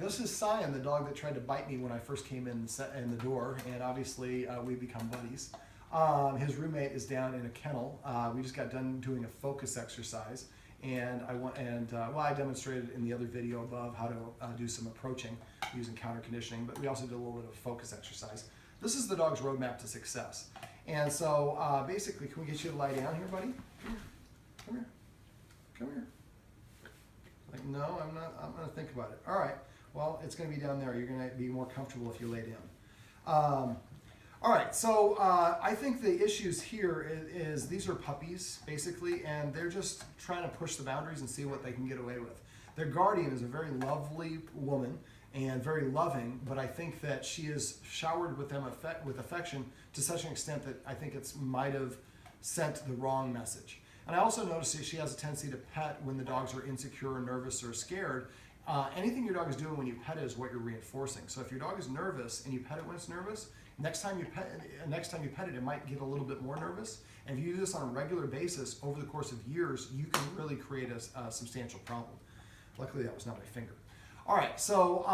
this is Cion, the dog that tried to bite me when I first came in the door, and obviously we become buddies. His roommate is down in a kennel. We just got done doing a focus exercise, and I demonstrated in the other video above how to do some approaching using counter conditioning, but we also did a little bit of focus exercise. This is the dog's roadmap to success. And so basically, can we get you to lie down here, buddy? Come here. Come here. Like, no, I'm not. I'm going to think about it. All right. Well, it's going to be down there. You're going to be more comfortable if you lay down. All right. So I think the issues here is these are puppies, basically, and they're just trying to push the boundaries and see what they can get away with. Their guardian is a very lovely woman and very loving, but I think that she is showered with them with affection to such an extent that I think it might have sent the wrong message. And I also noticed that she has a tendency to pet when the dogs are insecure or nervous or scared. Anything your dog is doing when you pet it is what you're reinforcing. So if your dog is nervous and you pet it when it's nervous, next time you pet it, it might get a little bit more nervous. And if you do this on a regular basis over the course of years, you can really create a substantial problem. Luckily, that was not my finger. All right, so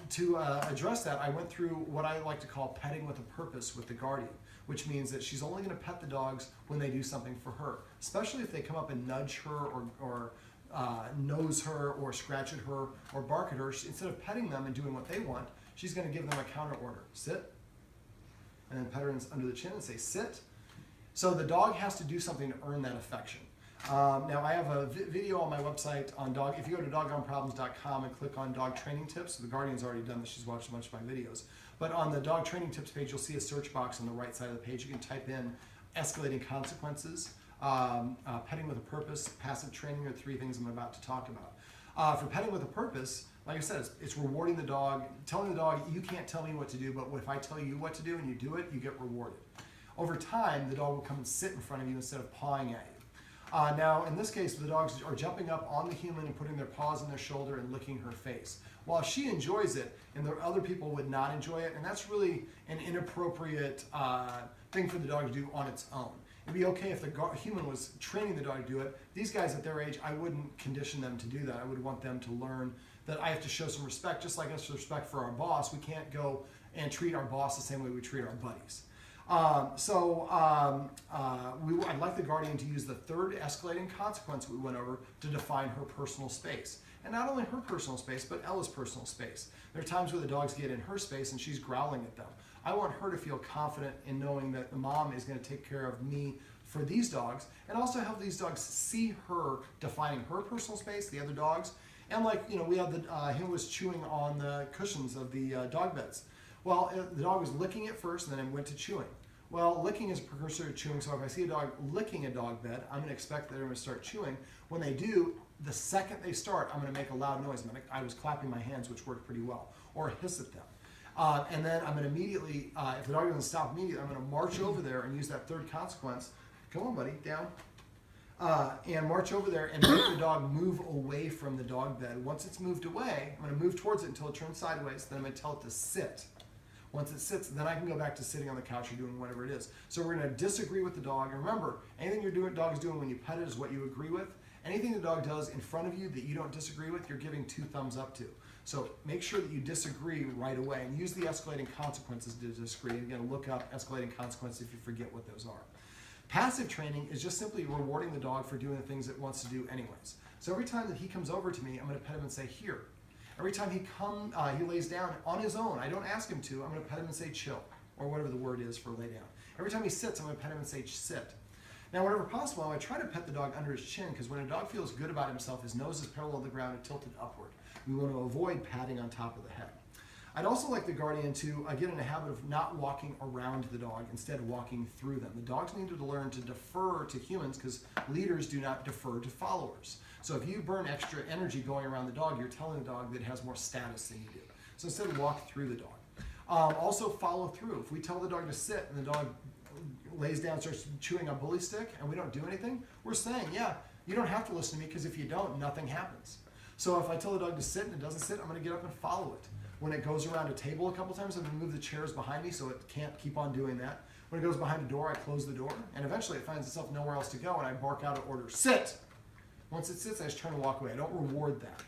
to address that, I went through what I like to call petting with a purpose with the guardian, which means that she's only going to pet the dogs when they do something for her, especially if they come up and nudge her or nose her or scratch at her or bark at her. Instead of petting them and doing what they want, she's going to give them a counter order. Sit. And then pet her under the chin and say, sit. So the dog has to do something to earn that affection. Now I have a video on my website on dog. If you go to doggoneproblems.com and click on dog training tips, the Guardian's already done this. She's watched a bunch of my videos. But on the dog training tips page, you'll see a search box on the right side of the page. You can type in escalating consequences, petting with a purpose, passive training are the three things I'm about to talk about. For petting with a purpose, like I said, it's rewarding the dog, telling the dog, you can't tell me what to do, but if I tell you what to do and you do it, you get rewarded. Over time, the dog will come and sit in front of you instead of pawing at you. Now, in this case, the dogs are jumping up on the human and putting their paws on their shoulder and licking her face. Well, she enjoys it, and the other people would not enjoy it, and that's really an inappropriate thing for the dog to do on its own. It'd be okay if the human was training the dog to do it. These guys at their age, I wouldn't condition them to do that. I would want them to learn that I have to show some respect, just like us respect for our boss. We can't go and treat our boss the same way we treat our buddies. I'd like the guardian to use the third escalating consequence we went over to define her personal space. And not only her personal space, but Ella's personal space. There are times where the dogs get in her space and she's growling at them. I want her to feel confident in knowing that the mom is going to take care of me for these dogs, and also help these dogs see her defining her personal space, the other dogs. And we had him was chewing on the cushions of the dog beds. Well, the dog was licking it first, and then it went to chewing. Well, licking is a precursor to chewing, so if I see a dog licking a dog bed, I'm going to expect that they're going to start chewing. When they do, the second they start, I'm going to make a loud noise. I was clapping my hands, which worked pretty well, or hiss at them. And then I'm going to immediately, if the dog doesn't stop immediately, I'm going to march over there and use that third consequence. Come on, buddy, down. And march over there and make the dog move away from the dog bed. Once it's moved away, I'm going to move towards it until it turns sideways. Then I'm going to tell it to sit. Once it sits, then I can go back to sitting on the couch or doing whatever it is. So we're going to disagree with the dog. And remember, anything dog is doing when you pet it is what you agree with. Anything the dog does in front of you that you don't disagree with, you're giving 2 thumbs up to. So make sure that you disagree right away and use the escalating consequences to disagree. And again, look up escalating consequences if you forget what those are. Passive training is just simply rewarding the dog for doing the things it wants to do anyways. So every time that he comes over to me, I'm going to pet him and say, here. Every time he lays down on his own, I don't ask him to, I'm going to pet him and say chill, or whatever the word is for lay down. Every time he sits, I'm going to pet him and say sit. Now, whenever possible, I try to pet the dog under his chin, because when a dog feels good about himself, his nose is parallel to the ground and tilted upward. We want to avoid patting on top of the head. I'd also like the guardian to get in a habit of not walking around the dog, instead walking through them. The dogs need to learn to defer to humans, because leaders do not defer to followers. So if you burn extra energy going around the dog, you're telling the dog that it has more status than you do. So instead, walk through the dog. Also follow through. If we tell the dog to sit and the dog lays down, starts chewing a bully stick, and we don't do anything, we're saying, yeah, you don't have to listen to me, because if you don't, nothing happens. So if I tell the dog to sit and it doesn't sit, I'm going to get up and follow it. When it goes around a table a couple times, I'm going to move the chairs behind me so it can't keep on doing that. When it goes behind a door, I close the door, and eventually it finds itself nowhere else to go, and I bark out an order, sit! Once it sits, I just turn and walk away. I don't reward that.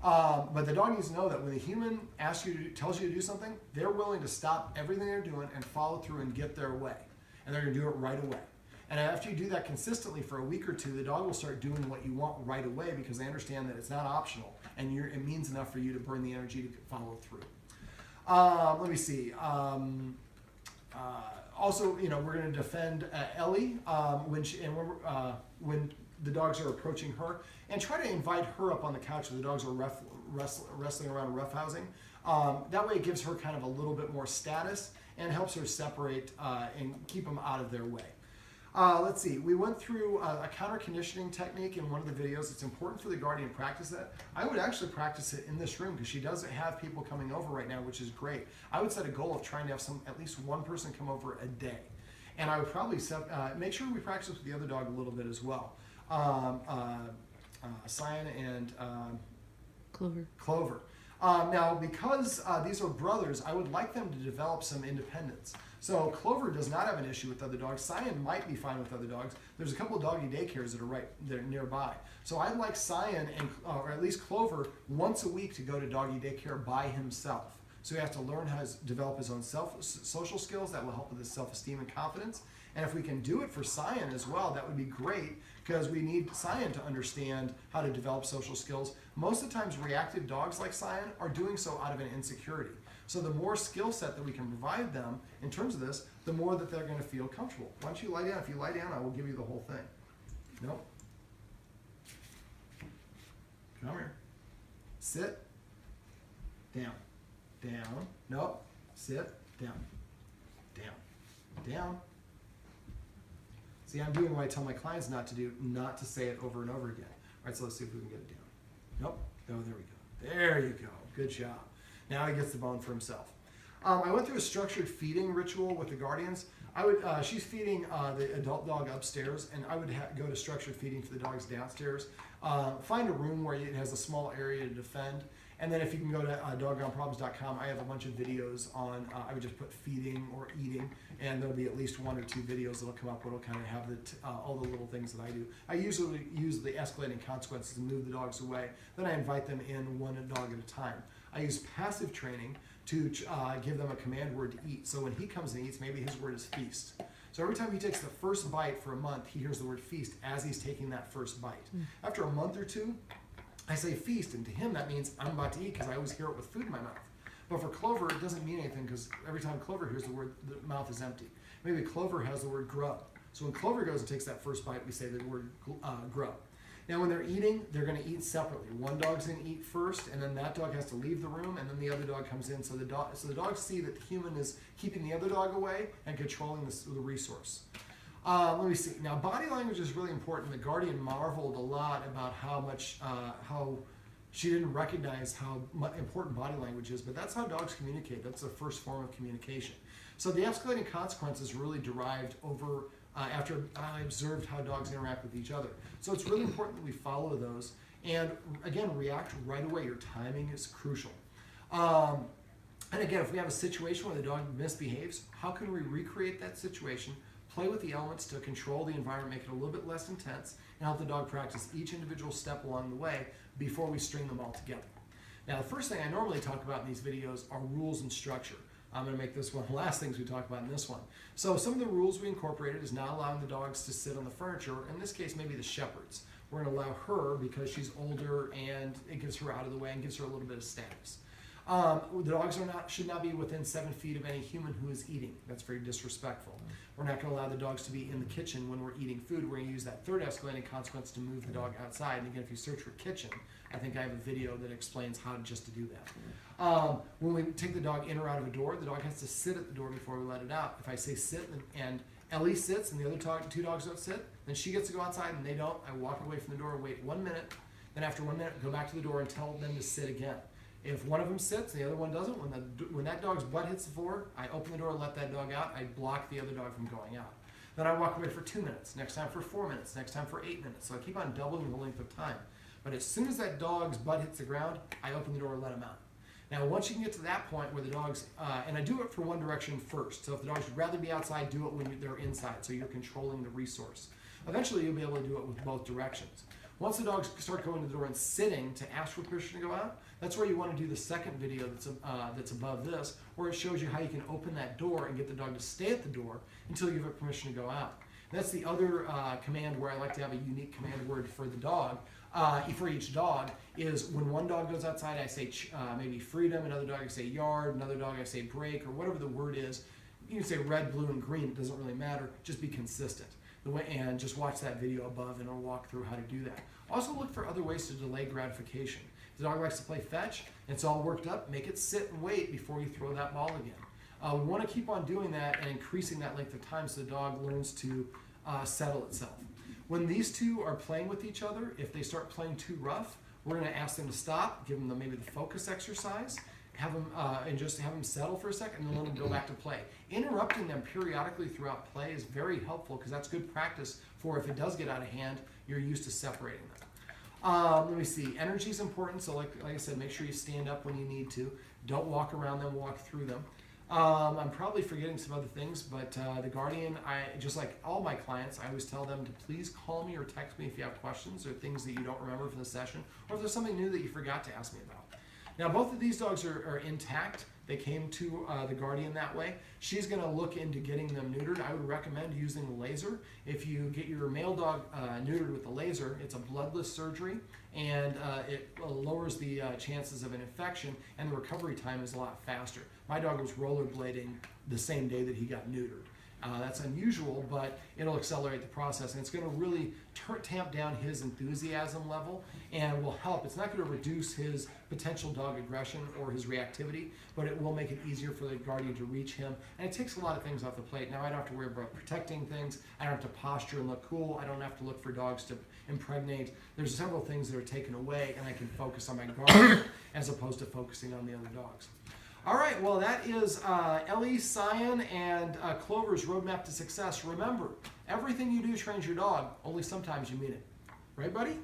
But the dog needs to know that when the human tells you to do something, they're willing to stop everything they're doing and follow through and get their way. And they're going to do it right away. And after you do that consistently for a week or two, the dog will start doing what you want right away because they understand that it's not optional and it means enough for you to burn the energy to follow through. Let me see. Also, you know, we're going to defend Ellie when the dogs are approaching her, and try to invite her up on the couch if the dogs are wrestling around roughhousing. That way it gives her kind of a little bit more status and helps her separate and keep them out of their way. Let's see, we went through a counter conditioning technique in one of the videos. It's important for the guardian to practice that. I would actually practice it in this room because she doesn't have people coming over right now, which is great. I would set a goal of trying to have at least one person come over a day. And I would probably make sure we practice with the other dog a little bit as well. Cion and Clover. Now, because these are brothers, I would like them to develop some independence. So Clover does not have an issue with other dogs. Cion might be fine with other dogs. There's a couple of doggy daycares that are nearby. So I'd like Cion, or at least Clover, once a week to go to doggy daycare by himself. So he has to learn how to develop his own social skills. That will help with his self-esteem and confidence. And if we can do it for Cion as well, that would be great because we need Cion to understand how to develop social skills. Most of the times, reactive dogs like Cion are doing so out of an insecurity. So the more skill set that we can provide them in terms of this, the more that they're going to feel comfortable. Why don't you lie down? If you lie down, I will give you the whole thing. Nope. Come here. Sit. Down. Down. Nope. Sit. Down. Down. Down. See, I'm doing what I tell my clients not to do, not to say it over and over again. All right, so let's see if we can get it down. Nope. Oh, there we go. There you go. Good job. Now he gets the bone for himself. I went through a structured feeding ritual with the guardians. She's feeding the adult dog upstairs, and I would go to structured feeding for the dogs downstairs. Find a room where it has a small area to defend. And then if you can go to doggoneproblems.com, I have a bunch of videos on, I would just put feeding or eating, and there'll be at least 1 or 2 videos that'll come up where it'll kind of have all the little things that I do. I usually use the escalating consequences to move the dogs away. Then I invite them in one dog at a time. I use passive training to give them a command word to eat. So when he comes and eats, maybe his word is feast. So every time he takes the first bite for a month, he hears the word feast as he's taking that first bite. After a month or two, I say feast, and to him that means I'm about to eat because I always hear it with food in my mouth. But for Clover, it doesn't mean anything because every time Clover hears the word, the mouth is empty. Maybe Clover has the word grub. So when Clover goes and takes that first bite, we say the word grub. Now when they're eating, they're going to eat separately. One dog's going to eat first, and then that dog has to leave the room, and then the other dog comes in. So the dogs see that the human is keeping the other dog away and controlling the resource. Let me see. Now, body language is really important. The guardian marveled a lot about how she didn't recognize how important body language is, but that's how dogs communicate. That's the first form of communication. So the escalating consequences really derived over after I observed how dogs interact with each other. So it's really important that we follow those and, again, react right away. Your timing is crucial. And again, if we have a situation where the dog misbehaves, how can we recreate that situation, play with the elements to control the environment, make it a little bit less intense, and help the dog practice each individual step along the way before we string them all together. Now, the first thing I normally talk about in these videos are rules and structure. I'm going to make this one of the last things we talk about in this one. So some of the rules we incorporated is not allowing the dogs to sit on the furniture. In this case, maybe the Shepherds. We're going to allow her because she's older and it gets her out of the way and gives her a little bit of status. The dogs should not be within 7 feet of any human who is eating. That's very disrespectful. We're not going to allow the dogs to be in the kitchen when we're eating food. We're going to use that third escalating consequence to move the dog outside. And again, if you search for kitchen, I think I have a video that explains how to do that. When we take the dog in or out of a door, the dog has to sit at the door before we let it out. If I say sit and Ellie sits and the other 2 dogs don't sit, then she gets to go outside and they don't. I walk away from the door and wait 1 minute. Then after 1 minute, go back to the door and tell them to sit again. If one of them sits and the other one doesn't, when that dog's butt hits the floor, I open the door and let that dog out. I block the other dog from going out. Then I walk away for 2 minutes, next time for 4 minutes, next time for 8 minutes. So I keep on doubling the length of time. But as soon as that dog's butt hits the ground, I open the door and let him out. Now, once you can get to that point where the dogs, and I do it for one direction first. So if the dogs would rather be outside, do it when they're inside. So you're controlling the resource. Eventually, you'll be able to do it with both directions. Once the dogs start going to the door and sitting to ask for permission to go out, that's where you want to do the second video that's above this, where it shows you how you can open that door and get the dog to stay at the door until you give it permission to go out. That's the other command where I like to have a unique command word for the dog, for each dog, is when one dog goes outside, I say maybe freedom, another dog I say yard, another dog I say break, or whatever the word is. You can say red, blue, and green, it doesn't really matter, just be consistent. And just watch that video above and I'll walk through how to do that. Also look for other ways to delay gratification. If the dog likes to play fetch, and it's all worked up, make it sit and wait before you throw that ball again. We want to keep on doing that and increasing that length of time so the dog learns to settle itself. When these two are playing with each other, if they start playing too rough, we're going to ask them to stop, give them maybe the focus exercise, have them and just have them settle for a second, and then let them go back to play. Interrupting them periodically throughout play is very helpful because that's good practice for if it does get out of hand, you're used to separating them. Let me see. Energy is important, so like I said, make sure you stand up when you need to. Don't walk around them, walk through them. I'm probably forgetting some other things, but the Guardian, just like all my clients, I always tell them to please call me or text me if you have questions or things that you don't remember from the session, or if there's something new that you forgot to ask me about. Now, both of these dogs are intact. They came to the Guardian that way. She's going to look into getting them neutered. I would recommend using the laser. If you get your male dog neutered with the laser, it's a bloodless surgery, and it lowers the chances of an infection, and the recovery time is a lot faster. My dog was rollerblading the same day that he got neutered. That's unusual, but it'll accelerate the process, and it's going to really tamp down his enthusiasm level and will help. It's not going to reduce his potential dog aggression or his reactivity, but it will make it easier for the Guardian to reach him, and it takes a lot of things off the plate. Now I don't have to worry about protecting things. I don't have to posture and look cool. I don't have to look for dogs to impregnate. There's several things that are taken away, and I can focus on my Guardian as opposed to focusing on the other dogs. All right, well, that is Ellie, Cion, and Clover's roadmap to success. Remember, everything you do trains your dog, only sometimes you mean it. Right, buddy?